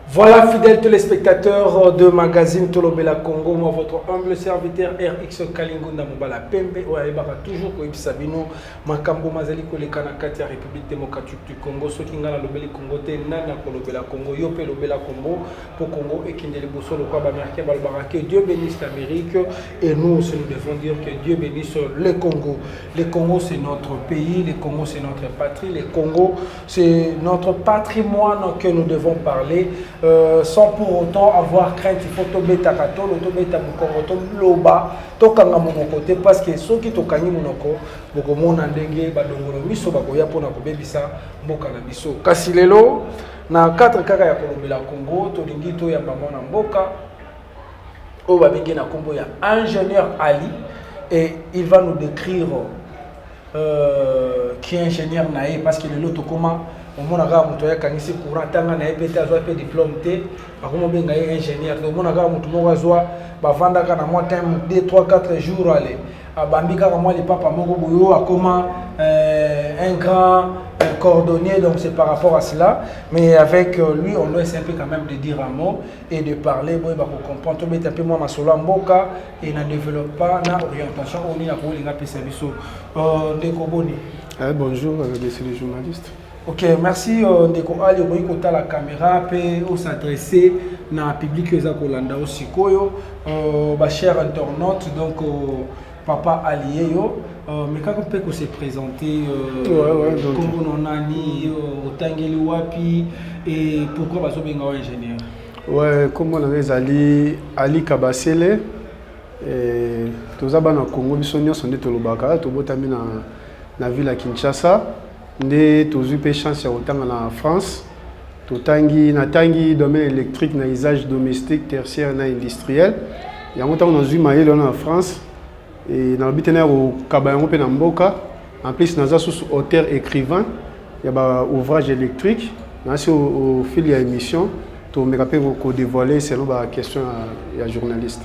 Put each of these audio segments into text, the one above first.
Voilà, fidèles téléspectateurs de magazine Tolobela Congo, moi votre humble serviteur RX Kalingunda Mobala Pembe, Oaibara toujours Koïb Sabino, Makambo Mazali Kolekana Katia République démocratique du Congo, Sokingana Lobeli Congo, Nana Kolobela Congo, Yope Lobela Congo, pour Congo et Kindele Bosso, le Kwaba Merké Balbara, que Dieu bénisse l'Amérique et nous aussi nous devons dire que Dieu bénisse le Congo. Le Congo c'est notre pays, le Congo c'est notre patrie, le Congo c'est notre patrimoine que nous devons parler. Sans pour autant avoir crainte, il faut tomber takato, tomber tabukongo, loba, tokanga mon côté parce que ceux qui tokani monoko, boko mona ndenge badongolo miso bakoya pona kobebisa mboka na biso. Kasi lelo na 4 kaka ya kolobela Congo, tolingi to ya mama na mboka o babengi na kombo ya ingénieur Ali et il va nous décrire qui est ingénieur naé parce que lelo tokoma au monde a muto ya kanisi courant tanga na epete azwa pe diplôme te bakomo benga ingénieur au monde a muto mo azwa bavanda kana moi time 2 3 4 jours aller abambi kaka moi les papa moko boyo akoma un grand coordonnier, donc c'est par rapport à cela, mais avec lui on doit essayer un peu quand même de dire un mot et de parler bon bah pour comprendre tout mettre un peu moi ma solo mboka et na développe pas na orientation on y a pour les gars service ndeko boni. Bonjour messieurs les journalistes. Ok, merci Ndeko Ali Oboyiko la caméra pour s'adresser na public Kolanda aussi koyo ba chers internautes donc papa Alieyo mais quand on peut se présenter comme on a ni otangeli wapi et pourquoi bazo benga ingénieur. Ouais, comme on a Ali Kabasele et tous abana Congo biso nyonso nde tolobaka tobotami na ville à Kinshasa. Nous avons eu la chance en France. Nous avons domaine électrique, na usage domestique, tertiaire et industriel. Nous avons eu en France. Et nous avons eu Mboka. En plus, nous avons eu auteur écrivain. Il y a un ouvrage électrique. Au fil de l'émission, nous avons dévoilé selon la question à journaliste.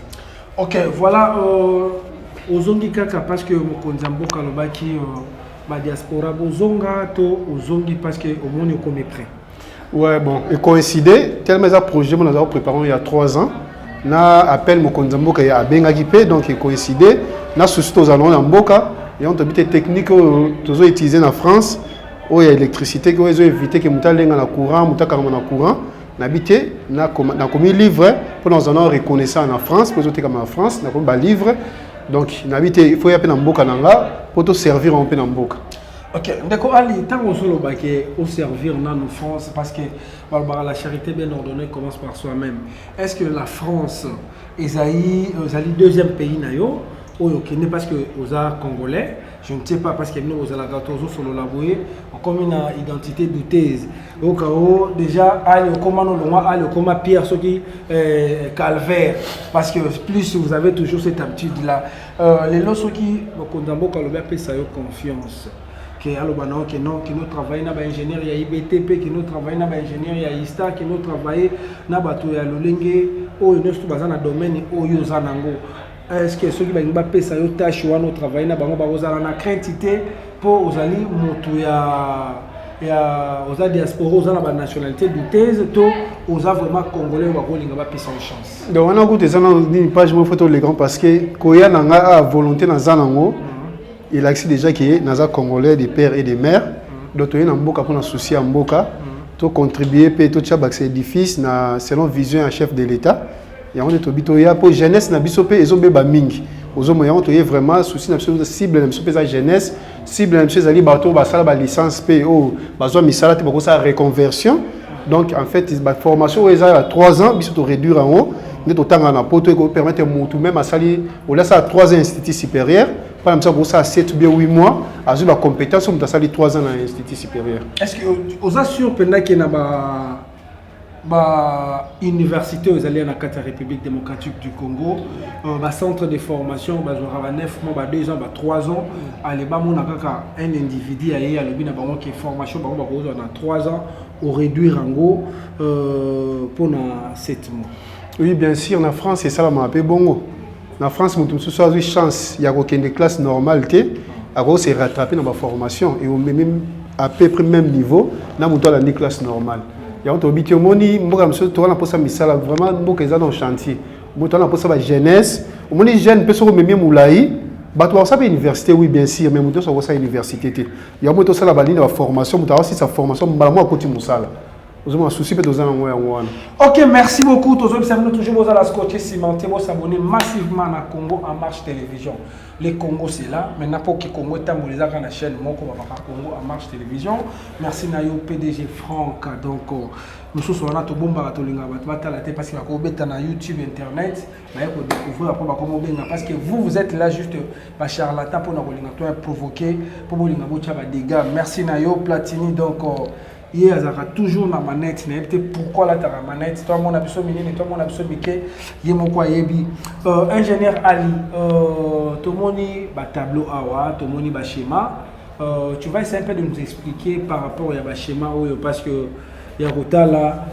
Ok, voilà. Aux Ondikaka, parce que Mboka Lobaki. La diaspora bozonga to ozongi parce que au monde est comme prêt. Ouais bon, et coïncidé tellement ça projet nous avons préparé il y a 3 ans. Na appel Mokonzambo qui a benga gipé donc il coïncidé na surtout aux allons en Mboka et on habite technique tous utilisé en France où il y a électricité que ils ont évité que mutalenga na courant mutakarama na courant n'habité na commis livre pour nous en reconnaissant en France pour autres comme en France na commis livre. Donc, il faut y aller dans Mboka pour te servir un peu dans Mboka. Ok, d'accord, Ali, tant qu'on se servir dans nos France, parce que la charité bien ordonnée commence par soi-même. Est-ce que la France est le deuxième pays parce que aux Congolais, je ne sais pas parce que nous aux Alagatos sur le laboué, comme une identité douteuse. Donc déjà Ali comment Pierre ce qui calvaire parce que plus vous avez toujours cette habitude là. Les lorsqu'ils qui Kondambo Kalobé peut ça confiance. Que alobana que non qui nous travaille na ba ingénieur ya IBTP qui nous travaille na ba ingénieur ya ISTA qui nous travaille na bato ya lolenge o nous bazana domaine o yo zanango. Est-ce que ceux qui vont faire ça yo tâche ou no travail na bango bazala na craintité pour ozali moto ya oza diaspora oza na ba nationalité douteuse to oza vraiment congolais ba kolinga ba pesa une chance. Donc on a goûté ça dans une page mo photo les grands parce que koya nanga a volonté na zanango il a accepté déjà que naza congolais des pères et des mères donc on a mboka pour na souci à mboka to contribuer pe to tchaba c'est édifice na selon vision un chef de l'état. Il y a un tobito ya pour jeunesse na biso pe ezombe ba mingi ozomo ya on vraiment souci na cible na biso pe za jeunesse cible na biso zali bato ba sala ba licence pe o bazo misala te bako sa reconversion donc en fait ba formation eza à 3 ans biso to réduire en haut ne to tanga na poto ko permettre mutu même à sali o la ça 3 ans institut supérieur pas même ça pour ça 7 ou bien 8 mois azu ba compétence on ta sali 3 ans dans institut supérieur. Est-ce que aux assure pendant que na université aux alliés dans la République démocratique du Congo, centre de formation, 9 mois, 2 ans, 3 ans, un individu qui est formation dans 3 ans, au réduire en gros pour 7 mois. Oui, bien sûr, en France, c'est ça la m'a bongo. En France, nous avons une chance, il y a aucune classe normale, alors c'est rattrapé dans la formation et au même à peu près même niveau, nous avons une classe normale. ya to biti omoni mboka mso to na posa misala vraiment mboka eza dans chantier moto na posa ba jeunesse omoni jeune peso ko memie moulai bato ba sa université oui bien sûr mais moto so sa université te ya moto sala ba ligne de formation moto aussi sa formation mbala mo akoti musala ozoma souci peut ozana ngo ya ngwana. OK, merci beaucoup. Nous toujours aux à la scotcher cimenté, vous s'abonner massivement à Congo en marche télévision. Les Congo c'est là, maintenant pour que Congo tambolisa dans la chaîne mon Congo en marche télévision. Merci Nayo PDG Franck. Donc nous sommes là tout bon baratolinga batata la tête parce que va ko beta na YouTube internet, va ko découvrir après comment benga parce que vous êtes là juste ba charlatan pour na kolinga toi provoquer pour bolinga bocha ba dégâts. Merci Nayo Platini donc il y a toujours la manette, pourquoi la manette, toi mon abso minine, toi mon abso mike, il y a mon quoi yebi. Ingénieur Ali, tout le monde a tableau awa, tout le monde a schéma. Tu vas essayer un peu de nous expliquer par rapport à schéma parce que il y a Rota là,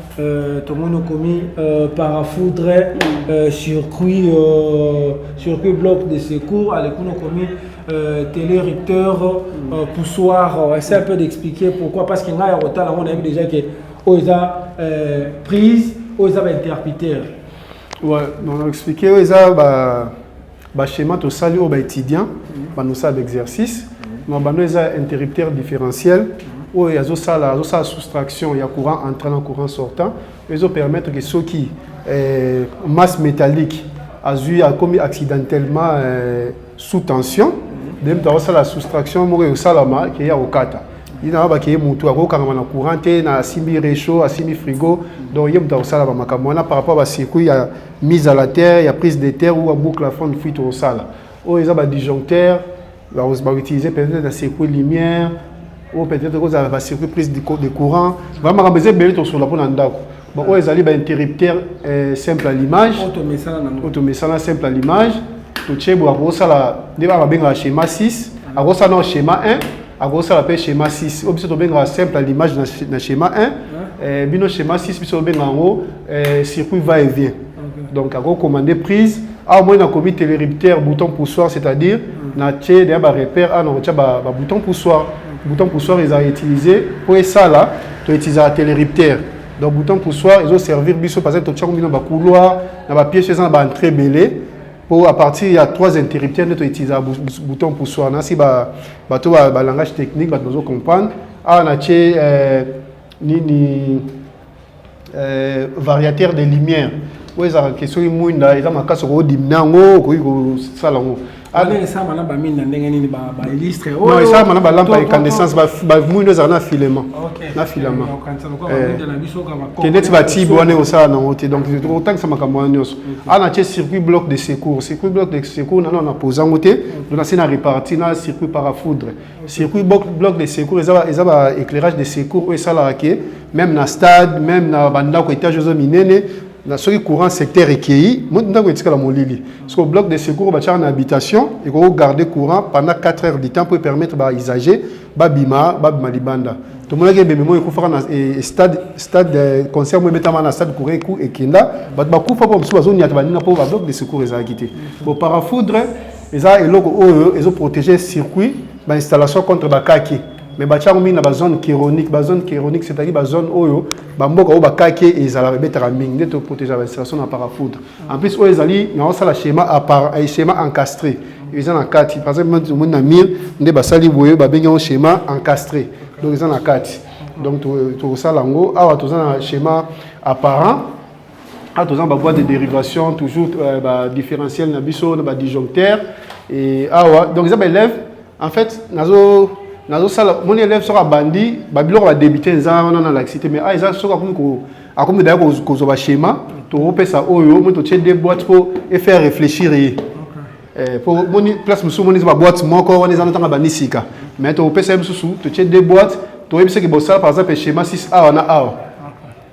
tout le monde a commis parafoudre, circuit bloc de secours, à l'écoute on a commis télé-rupteur, poussoir. Essaye un peu d'expliquer pourquoi, parce qu'il y a Rota là, on a vu déjà que ils ont prise, ils ont interpréteur. Ouais, on a expliqué, ils ont schéma tout ça, ils étudiant, nous savons exercice, nous avons interrupteur différentiel. Il y a une soustraction, il y a courant entrant, courant sortant. Ils permettent que ceux qui masse métallique a commis accidentellement sous tension, il y a la soustraction qui est au kata. Il y a un courant, na simi réchaud, à simi frigo, donc il y a par rapport à circuit, il y a mise à la terre, il y a prise de terre ou à boucle à fond de fuite au sala. Il y a un disjoncteur, on va utiliser peut-être un circuit lumière. Ou peut-être que vous avez circuit prise de courant. Vraiment, on a besoin de sur la bonne andako. Bon, ils allaient un interrupteur simple à l'image. Automessana simple à l'image. Tout ce bon, à ça la, débat bien schéma 6. À ça non schéma 1. À ça la schéma 6. Objet to bien simple à l'image dans schéma 1. Bino schéma 6 puis bien en haut circuit va et vient. Donc à commander prise. À moins on a commis télérupteur bouton poussoir, c'est-à-dire na tché derrière repère à non bouton poussoir. Bouton poussoir, ils ont utilisé pour ça là, tu utilises un télérupteur. Donc bouton poussoir, ils ont servi biso parce que tu as un couloir, dans la pièce dans une entrée belée. Pour à partir il y a 3 interrupteurs, tu utilises un bouton poussoir. Na si ba tu ba langage technique, ba tu comprendre. Ah on a ni variateur de lumière. Oui, ça question muinda, ils ont marqué sur dimnango, ko salango. Allez, ça m'a pas mis dans les illustres. Non, ça m'a pas lampe incandescence, muindo ça na filament. Na filament. Kenet bati boane au ça na hote. Donc autant que ça m'a kamwani oso. Ah na circuit bloc de secours. Circuit bloc de secours na na posa ngote, donc c'est na réparti na circuit parafoudre. Circuit bloc de secours, ils ont éclairage de secours et ça là que même na stade, même na banda ko étage zo minene. Dans ce courant secteur recueilli, moi, je suis dans mon lit. Sur le bloc de secours, on a une habitation, il faut garder courant pendant 4 heures de temps pour permettre aux usagers de libanda. Tout le monde a dit il faut faire un stade concert, moi, mettre un stade courant et kinda, bah, coup faut pour zone ya tabani pour le bloc de secours les acquittés. Bon, parafoudre, ils ont protégé le circuit, l'installation contre bakaki. Mais bachang mi na ba zone chironique c'est-à-dire ba zone oyo ba mboka o ba kake ezala betara mingi de protéger la installation na parafoudre. En plus o ezali na osala schéma à part schéma encastré. Ils ont en 4 par exemple mon na mire nde ba sali boye ba benga un schéma encastré. Donc ils ont en 4. Donc to sala ngo awa to na schéma apparent. A to ba boîte de dérivation toujours ba différentiel na biso na ba disjoncteur et awa donc ils élèves en fait nazo mon élève sera bandit, Babylon va débuter dans l'accident, mais ils sera comme d'ailleurs au schéma, tu repères ça, tu as des boîtes pour faire réfléchir. Pour mon place, nous sommes dans boîte, moi encore on est dans le banisika. Mais tu repères ça, tu as des boîtes, tu repères que ça par exemple schéma 6A on a A.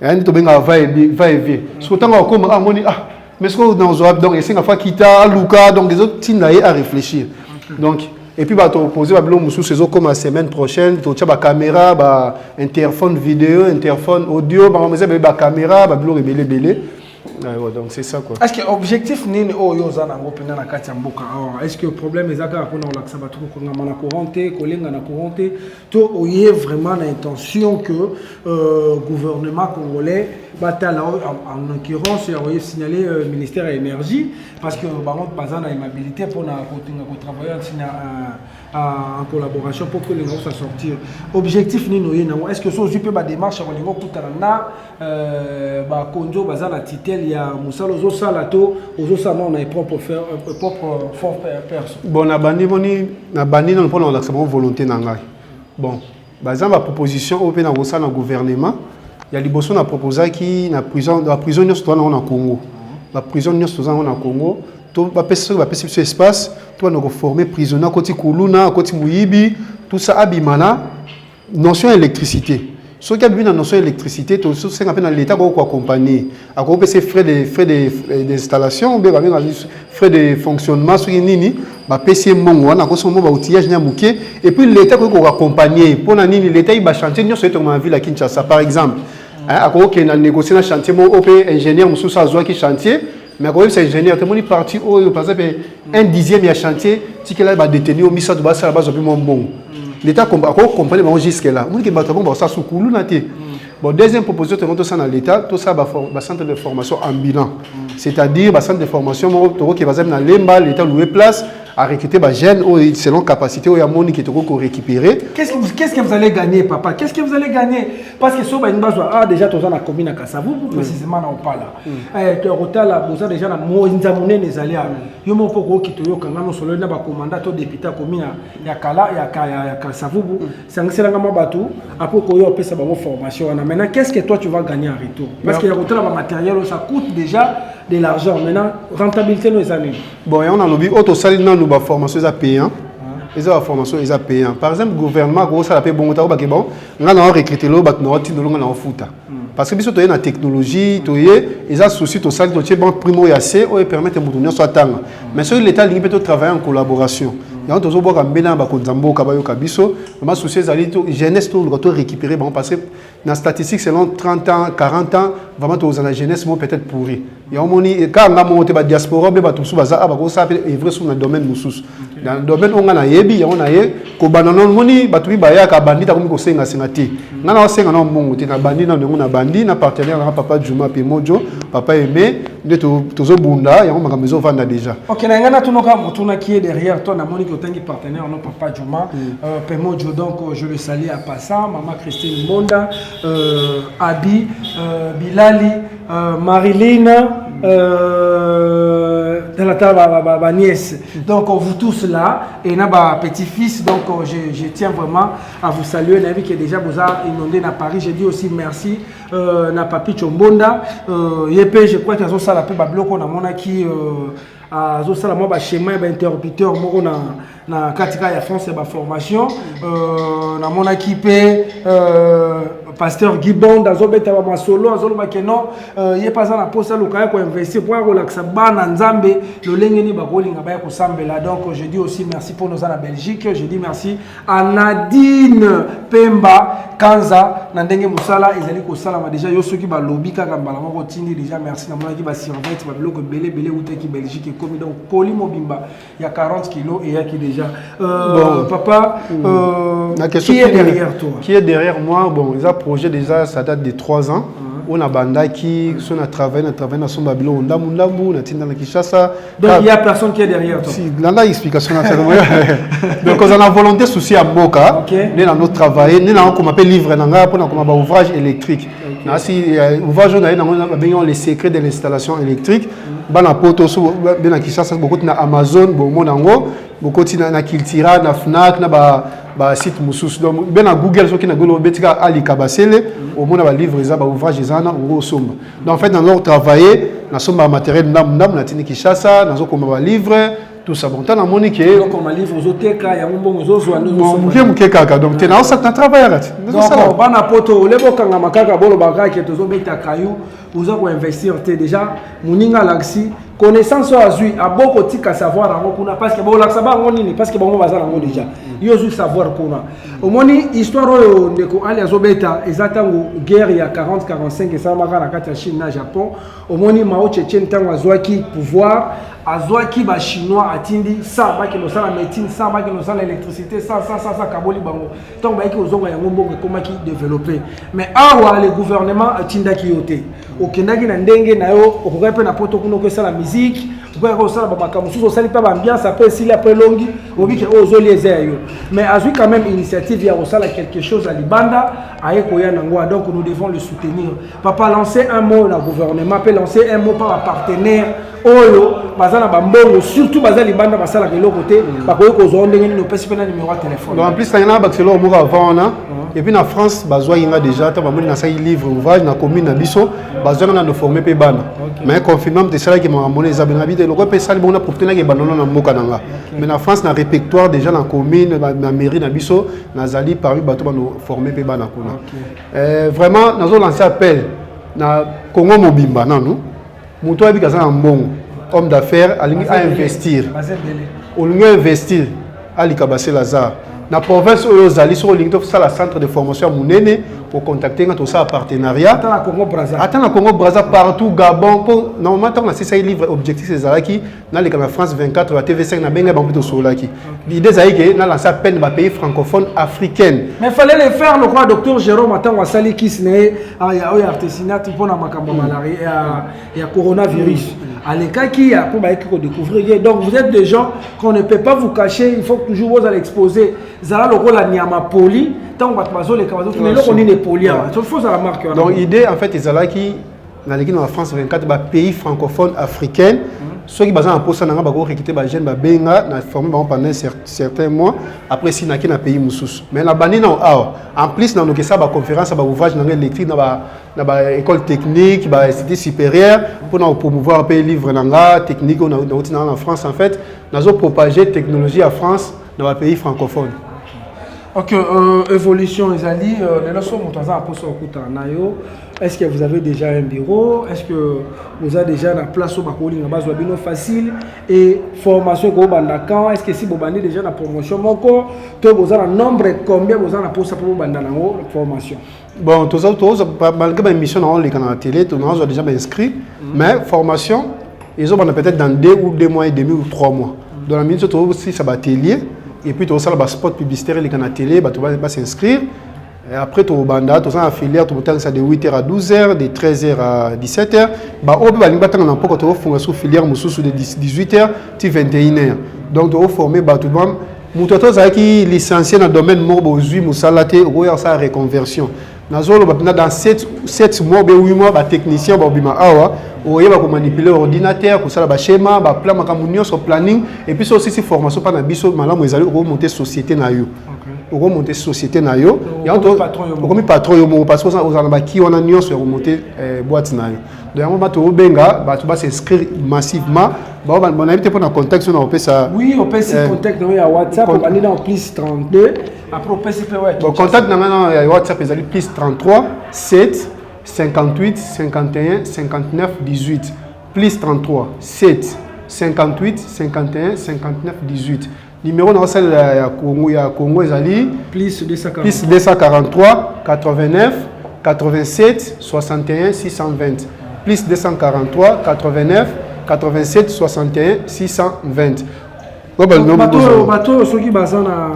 Et tu as va et vient. Ce que tu as comme mais ce que dans le donc c'est une fois qu'il t'a Luca donc les autres t'y à réfléchir. Donc et puis, tu poser comme la semaine prochaine, tu as une caméra, interphone vidéo, interphone audio, caméra, belé. Donc c'est ça quoi. Est-ce que objectif nini oyo zana ngopenda na kati ya mboka awa? Est-ce que problème ezaka kuna olakisa batu ko ngama na couranté, kolenga na couranté, to oye vraiment na intention que gouvernement congolais batala en l'occurrence oye signaler ministère de l'énergie parce que bango bazana immobilité pour na ko travailler en collaboration pour que les gens soient sortir. Objectif ni noye na est-ce que so jupe ba démarche ko lingo kutana na ba konjo bazana titel ya musalo zo sala to ozo sala on a propre faire propre fort personne. Bon na bandi non pour la volonté na ngai. Bon bazana ba proposition au pe na na gouvernement il y a liboso na proposer qui na prison nyos to na Congo. La prison nyos to na Congo to ba pesa espace to na former prisonnier koti kuluna koti muyibi tout ça abimana notion électricité. Ce qui a besoin de notion électricité, tout ce qu'on appelle dans l'État pour accompagner. À côté ces frais d'installation, frais de fonctionnement, ce qui est nini, bah PC mongo, on a quoi son mot outillage nyamouké, et puis l'État pour accompagner. Pour nani l'État il va chanter nous sur la ville à Kinshasa par exemple. À côté on a négocié un chantier, mon OP ingénieur monsieur Sazoua qui chantier, mais à côté c'est ingénieur, tout le monde est parti par exemple un dixième il y a chantier, si qu'elle va détenir au missa de base à la base au plus bon. L'État comprend jusqu'à là. On dit que ça sous bon, deuxième proposition, tout ça dans l'État, tout ça va centre de formation ambulant. C'est-à-dire centre de formation qui va dans l'Emba, l'État louer place à recruter des jeunes selon capacité ou il qui est récupérer. Qu'est-ce que vous allez gagner, papa? Qu'est-ce que vous allez gagner? Parce que si vous avez une base, déjà, tu as la commune à Kassavou, précisément, on parle là. Tu as besoin déjà de moïnzamouné les alliés. Yo mon poko qui te yo quand nous solo na ba commandant to député commune ya Kala ya Kassavou. C'est là ngama batu après ko yo pesa ba formation. Maintenant, qu'est-ce que toi tu vas gagner en retour? Parce que le matériel ça coûte déjà de l'argent. Maintenant, rentabilité nos années. Bon, on a lobby auto salle nous ba formation ça payant. Les formations ils payant. Par exemple, le gouvernement ko ça la paye bon ta ba ke bon. On a recruter lo ba no ti no nga na futa. Parce que biso to na technologie, to ils a souci to salle to bon primo ya C ou permettre mutunyo soit tanga. Mais sur l'état il peut travailler en collaboration. Il y a toujours beaucoup de gens qui ont kabiso, mais souci zali to jeunesse to to récupérer bon parce que dans statistique selon 30 ans, 40 ans, vraiment to la jeunesse mo peut-être pourri. Il y a moni quand on a monté ba diaspora be ba tout ça ba ko ça œuvrer sur le domaine musus. Dans le domaine on a yebi, on a ko banana moni ba tu ba ya ka bandita comme ko senga sengati. Ngana o senga na mongo te na bandina na bandi na partenaire na papa Juma pe Mojo, papa Aimé, de to zo bunda ya on ma maison vendre déjà. OK, na ngana tunoka mutuna qui est derrière toi na moni ko tangi partenaire non papa Juma, pe Mojo donc je le salue à passant, maman Christine Monda, Abi, Bilali, Marilyn, dans la table ma nièce. Donc vous tous là et na ba petit-fils donc je tiens vraiment à vous saluer na vie qui est déjà vous a inondé na Paris. Je dis aussi merci na papi Chombonda yepé je crois que ça ça la pe ba bloco na mona qui zo sala mo ba schéma ba interrupteur moko na katika ya France ba formation na mona qui pe pasteur Gibon dans obeta ba masolo azolo ba keno ye pas na posa lokaya ko investir pour relaxer bana nzambe lo lengeni ba kolinga ba ko sambela. Donc je dis aussi merci pour nos amis en Belgique, je dis merci à Nadine Pemba Kanza na ndenge musala ezali ko sala ma déjà yo soki ba lobby kaka mbala moko tindi déjà merci na mona ki ba surveille ba biloko belé utaki Belgique et comme donc Koli Mobimba il y a 40 kilos et il y a qui déjà bon, papa qui est derrière toi? Qui est derrière moi? Bon, les projet déjà ça date de 3 ans. On a banda qui sont à travailler dans son babylon ndambu na tinda na Kinshasa. Donc il y a personne qui est derrière toi. Si là explication donc on a la volonté souci à Boka, nous dans notre travail, nous on comme appelle livre nanga pour comme ouvrage électrique. Na si ouvrage on a les secrets de l'installation électrique. Bana poto so na Kinshasa beaucoup na Amazon bon monango beaucoup na Kiltira na Fnac na ba site mususu donc ben na Google so ki na Google betika ali kabasele au monde ba livre za ba ouvrage ezana ngo somba. Donc en fait dans leur travailler na somba matériel ndam na tini Kinshasa na zo comme ba livre tout ça bon tant na monique donc on livre aux oteka ya mbongo zo zo no kaka donc tena ça travailler là donc bana poto lebo kanga makaka bolo bakaki to zo beta kayu vous avez investir déjà moninga laxi connaissance azui a beaucoup tika savoir en kuna parce que bon laxa ba ngoni parce que bon bazala ngo déjà yo zu savoir kuna au moni histoire oyo ndeko ali azobeta ezatango guerre ya 40 45 et ça makana kati ya Chine na Japon au moni Mao Tse-tung tango azwaki pouvoir azwaki ba chinois atindi ça ba ki no sala médecine ça ba ki no sala électricité ça kaboli bango donc ba ki ozonga yango mbongo komaki développer mais awa le gouvernement atindaki yote okendaki na ndenge na yo okokai pe na poto kuno ko sala musique okokai ko sala ba makamusu sali pa ba ambiance après s'il après longi obiki ozolieze yo mais azui quand même initiative ya osala quelque chose à Libanda aye koya nango donc nous devons le soutenir papa lancer un mot na gouvernement peut lancer un mot par un partenaire oyo bazana bambongo surtout bazali Libanda basala ke lokote bakoye ko zonde ngeni no pesi pe na numéro de téléphone donc en plus tangana bakelo mo avant na et puis en France bazwa yinga déjà ta bamoni na sai livre ouvrage na commune na biso bazwa na no former pe bana mais confinement de cela qui m'a ramené les abonnés habité le pe sali bona profiter na ke banana na mboka nanga mais en France na répertoire déjà na commune na mairie na biso na zali parmi bato bano former pe bana kuna vraiment nazo lancer appel na Congo mobimba nanu muto abi kaza na mbongo homme d'affaires alingi a investir olingi investir ali kabase lazare na province oyo zali so olingi to sala centre de formation munene pour contacter nga to sa partenariat attends na Congo Brazza partout Gabon pour normalement tant na c'est livre objectif c'est zalaki na le na France 24 la TV5 na benga bampo to solaki l'idée c'est que na lancer peine ba pays francophone africaine mais fallait le faire le quoi docteur Jérôme attends wa sali kisne ya artisanat pour na makambo malaria ya coronavirus Aleka qui a pour découvrir. Donc vous êtes des gens qu'on ne peut pas vous cacher. Il faut que toujours vous allez exposer. Zara le rôle à Niama poli. Tant qu'on va les cadeaux, mais là on est poli. Il faut ça la marque. Donc l'idée en fait Zara qui dans l'équipe de France 24 pays francophones africains. Ceux qui basent en poste n'anga bako recruter ba jeune ba benga na formé pendant certains mois après si na pays mususu mais la bani na en plus dans nos ça ba conférence ba ouvrage na électrique na ba école technique ba institut supérieur pour nous promouvoir pays livre nanga technique on a en France en fait nazo propager technologie en France dans les pays francophones. Ok, évolution Ezali, les leçons montaza aposo okuta nayo. Est-ce que vous avez déjà un bureau? Est-ce que vous avez déjà la place au bakoli na base wabino facile et formation ko banda quand? Est-ce que si vous bandez déjà la promotion moko, to vous avez un nombre combien vous avez la poste pour banda nango formation? Bon, tous malgré ma mission dans les canaux de télé, tout nous a déjà inscrit, mais formation ils ont peut-être dans 2 mois et demi ou 3 mois. Dans la minute aussi ça va atelier. Et puis tu as le spot publicitaire les canaux télé, tu vas s'inscrire. Et après tu as banda, tu as affilié, tu as de 8h à 12h, de 13h à 17h. Bah au bas tu as n'importe quoi tu as sous filière mususu de 18h à 21h. Donc tu as formé bah tout le monde. Mutoto zaki licencié dans le domaine morbo zui musalate ou ya sa reconversion. Nazolo dans 7 mois ou 8 mois ba technicien ba bima awa oye ba ko manipuler ordinateur ko sala ba schéma ba plan makamunio so planning et puis aussi formation pa na biso malamu ezali ko monter société na yo. Ko monter société na yo. Ya to ko mi patron yo mo parce que on ba ki on a nyonso ya monter boîte na yo. Donc on va to benga ba to ba s'inscrire massivement. Bon on a été pour un contact sur on peut ça. Oui, on peut se contact dans WhatsApp on aller dans plus 32 après on peut se ouais. Bon contact dans WhatsApp ezali plus 33 7 58 51 59 18 plus 33 7 58 51 59 18 numéro dans celle ya Congo ezali plus 243 89 87 61 620 plus 243 89 87 61 620 bato soki baza na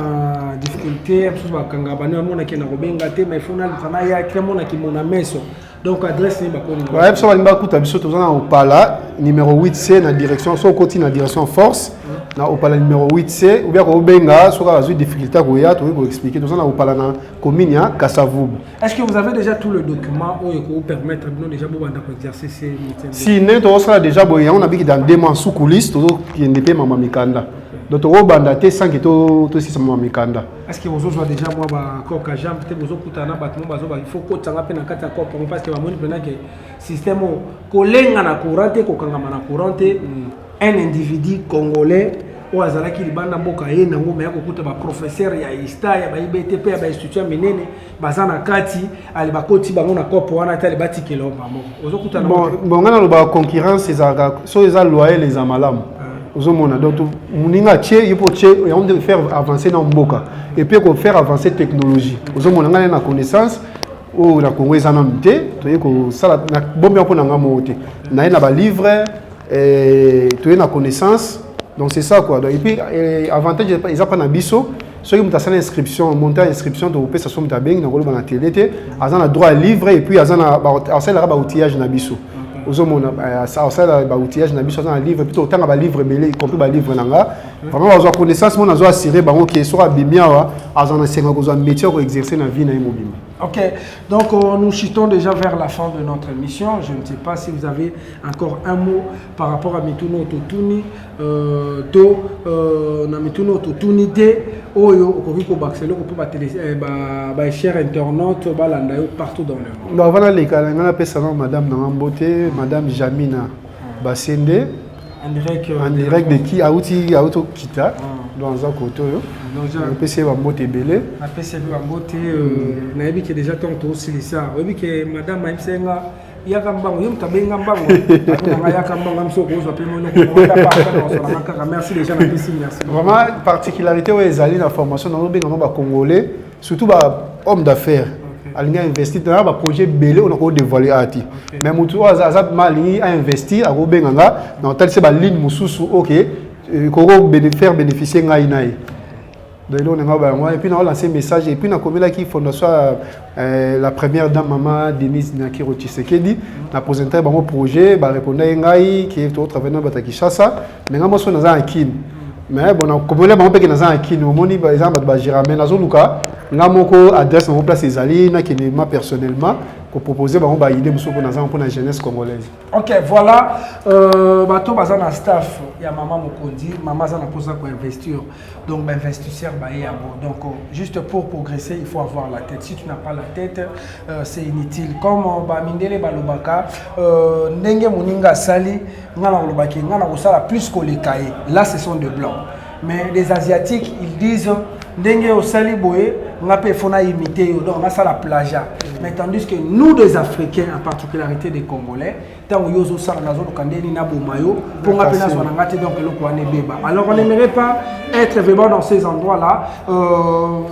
difficulté parce que kanga bana mona ki na kobenga te mais fona sana ya kremona ki mona meso donc adresse ni bakoni ouais so balimba kuta biso tozana opala numéro 8C na direction so côté na direction force na opala numéro 8C ou bien ko benga so ka difficulté ko ya to ko expliquer tozana opala na commune ya Kasavubu. Est-ce que vous avez déjà tout le document où vous permettre non déjà bon banda ko exercer ces métiers? Si ne to sala déjà boya on a bi dans 2 mois sous coulisses to qui ndepé mama mikanda. Donc au banda te sans que to si sama mikanda. Est-ce que vous avez déjà moi ba koka jam peut-être vous okutana batmo bazo ba il faut ko tsanga pe na kati ya kopa parce que ba moni pena que système ko lenga na courante ko kanga na courante un individu congolais o azala ki libanda mboka ye nango me yakokuta ba professeur ya ISTA ya ba IBTP ya ba institut menene bazana kati ali bakoti bango na kopo wana tali batikelo mamo ozokuta na bon ngana lo ba concurrence ezaka so eza loyer les amalam ozomona donc muninga tie yipo tie on de faire avancer dans mboka et puis ko faire avancer technologie ozomona ngana na connaissance o na Congo eza na mité toye ko sala na bombe mpona ngamo te na ina ba livre toye na connaissance donc c'est ça quoi donc, et puis avantage ils pas na biso ceux qui ont une inscription monter inscription to pesa so mutabeng na koloba na télé te azana droit à livre et puis azana ba outillage na biso ozomona ça ba outillage na biso azana livre plutôt tanga ba livre belé compris ba livre nanga vraiment bazo connaissance mon azo assurer bango qui sera bimia wa azana senga ko zo métier ko exercer na vie na imobile. Ok, donc nous chutons déjà vers la fin de notre émission. Je ne sais pas si vous avez encore un mot par rapport à Mituno Totuni, Mituno Totuni de Oyo, Okoko Baxelo, pour chers internautes, partout dans le monde. Voilà les cas, on appelle ça Madame Nambote, Madame Jamina Basende, en direct de qui Auto Kita. Dans un côté, on peut se voir beauté belé. On peut se voir beauté. Naïbi qui est déjà tantôt aussi ça. Oui que Madame Maïmsenga, il y a comme bango, il y a comme bango. Il y a comme bango, so gros, merci déjà merci. Vraiment particularité où ils allaient la formation dans le bien congolais, surtout bah homme d'affaires. Alinga investi dans un projet belé on a encore dévoilé à ti. Mais mutu azat mali a investi à Robenganga dans tel c'est ba ligne mususu OK. Comment faire bénéficier ngaïnaï de l'eau et puis on a lancé un message et puis on a commis là qui fondation la première dame maman Denise Nakiro Tshisekedi a présenté un projet ba répondre ngaï qui est au travers de Batakishasa mais ngamo so naza akine mais bon on commet là ba pe que naza akine au moni par exemple ba Jirame nazo luka ngamo ko adresse mon place ezali na qui moi personnellement pour proposer ba idée muso pour naza pour la jeunesse congolaise. OK, voilà bato bazana staff ya maman Mokondi, maman zana posa pour investir. Donc investisseur ba ya bon. Donc juste pour progresser, il faut avoir la tête. Si tu n'as pas la tête, c'est inutile. Comme ba mindele balobaka ndenge moninga sali ngana lobaki ngana kosala plus que les cahiers. Là ce sont des blancs. Mais les asiatiques, ils disent ndenge osali boye ngape fona imiter donc on a ça la plagia. Mais tandis que nous des Africains en particularité des Congolais tant yozo sala nazo kandeni na bomayo pour ngape na zona ngate donc le kwane beba. Alors on n'aimerait pas être vraiment dans ces endroits là,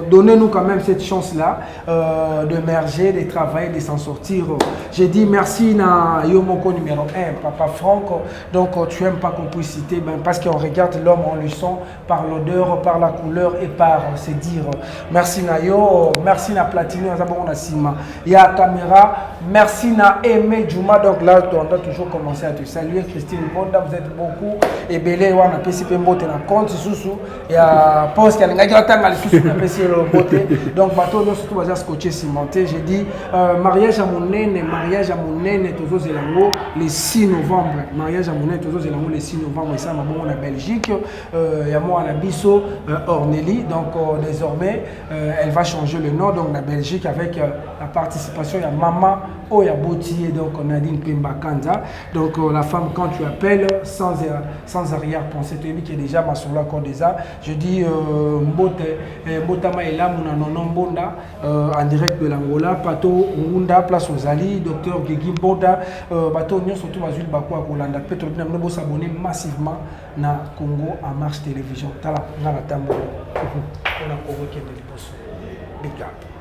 donnez-nous quand même cette chance là de merger, de travailler, de s'en sortir. J'ai dit merci na Yomoko numéro 1 papa Franck. Donc tu aimes pas qu'on puisse citer ben, parce qu'on regarde l'homme en le son par l'odeur, par la couleur et par se dire merci na yo, merci na Platini on a Sima. Il y a caméra, merci na Aimé Djouma. Donc là on doit toujours commencer à te saluer Christine Bonda, vous êtes beaucoup et belé on a PCP Mbote na compte sous il y a poste qui a ngaki otanga les sous na PCP Mbote. Donc bateau nous surtout va scotcher cimenté. J'ai dit mariage à mon nene toujours zelango le 6 novembre. Mariage à mon nene toujours zelango le 6 novembre et ça ma bon en Belgique. Il y a moi en Abisso Ornélie. Donc désormais elle va changer le nom donc la Belgique avec la participation il y a Maman Oya Botier donc Nadine Pemba Kanza. Donc la femme quand tu appelles sans arrière-pensée tu dis qui est déjà ma sur la Cordeza. Je dis Mbotama est là mon nonon Bonda en direct de l'Angola Pato Ngunda place aux Ali docteur Guigui Bonda bateau Nyon surtout Azul Bakwa Kolanda peut-être nous s'abonner massivement na Congo en marche télévision tala na la tambo on a convoqué des big up.